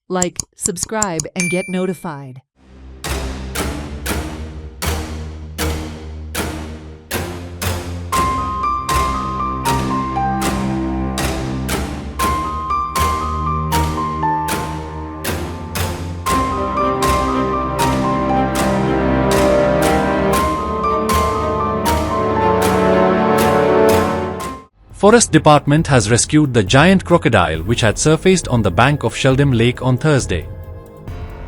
Like, subscribe, and get notified. Forest Department has rescued the giant crocodile which had surfaced on the bank of Sheldon Lake on Thursday.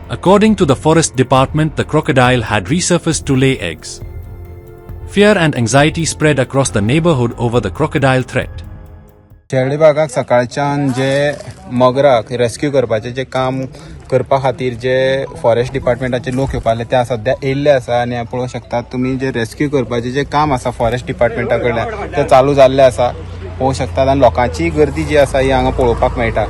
According to the Forest Department, the crocodile had resurfaced to lay eggs. Fear and anxiety spread across the neighborhood over the crocodile threat. Shelde बागाक सकाळच्यान जे मगराक rescue करपाचे जे काम करपा खातीर जे forest डिपार्टमेंटाचे लोक येवपाले ते सध्या येयल्ले आसा आनी पळोवंक शकतात तुमी जे रेस्क्यू करपाचे जे काम आसा फॉरेस्ट डिपार्टमेंटा कडल्यान ते चालू जाल्ले आसा पळोवंक शकतात आनी लोकांची गर्दी जी आसा ही हांगा पळोवपाक मेळटा.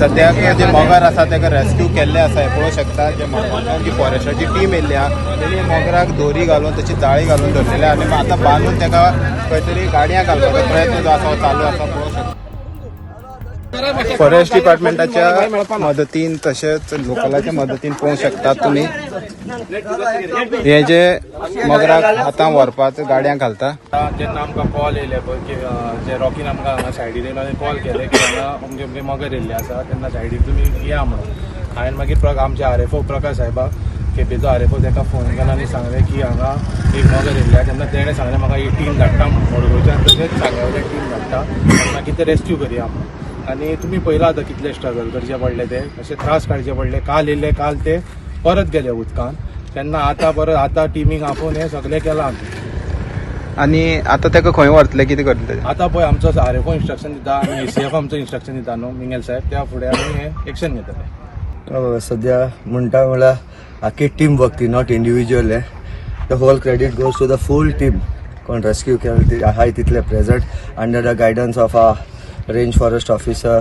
सद्याक जे मगर आसा ताका रेस्क्यू केल्ले आसा हे पळोवंक शकतात जे जी फॉरेस्टाची टीम येयल्ली आहा तेणी मगराक दोरी घालून तशी जाळी घालून धरलेले आनी आतां बांदून ताका खंय तरी गाडयांक घालपाचो प्रयत्न जो आसा चालू आसा पळोवंक शकता. फॉरेस्ट डिपार्टमेंटाच्या मदतीन तशेंच लोकलाच्या मदतीन पळोवंक शकतात तुमी हे जे मगराक आतां व्हरपाक गाडयांक घालता. जेन्ना आमकां कॉल येयले पळय की जे रॉकीन आमकां हांगा सायडीन येयलो कॉल केले की हांगा अमके अमके मगर येयल्ले आसा तेन्ना सायडीन तुमी या म्हणून हांवें मागीर आमचे आरएफओ प्रकाश साहेबाक केपेचो आरएफओ ताका फोन केला आनी सांगलें की हांगा एक मगर येयल्ले तेन्ना तेणें सांगलें म्हाका ही टीम धाडटा म्हणून मडगांवच्यान तशेंच सांग्यावयल्यान टीम धाडटा आनी मागीर ते रेस्क्यू करया म्हणून. आनी तुमी पळयलां आतां कितले स्ट्रगल करचे पडले ते अशे त्रास काडचे पडले. काल येयले काल ते परत गेले उदकान तेन्ना आतां परत आतां टिमीक आपोवन हें सगळें केलां आमी. आनी आतां ताका खंय व्हरतले कितें करतले आतां पळय आमचो आरएफओ इन्स्ट्रक्शन दिता आनी एसीएफ आमचो इन्स्ट्रक्शन दिता न्हू मिंगेल साहेब त्या फुडें आमी हें एक्शन घेतले. सद्या म्हणटा म्हळ्यार आख्खी टीम वर्क ती not individual the whole credit goes to the full team कोण रेस्क्यू केले आहाय तितले present under the guidance of a range forest officer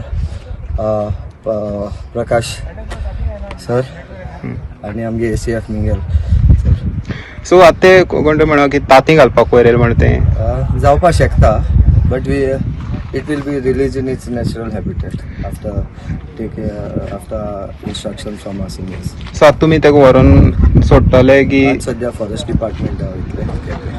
Prakash sir आनी आमगे एसीएफ मिंगेल सर. सो आतां ते कोण म्हणा की तांती घालपाक वयरेल म्हण तें जावपाक शकता but we it will be released in its natural habitat after instruction from our seniors. So आतां तुमी ताका व्हरून सोडटले की सद्या फॉरेस्ट डिपार्टमेंटा वयतले.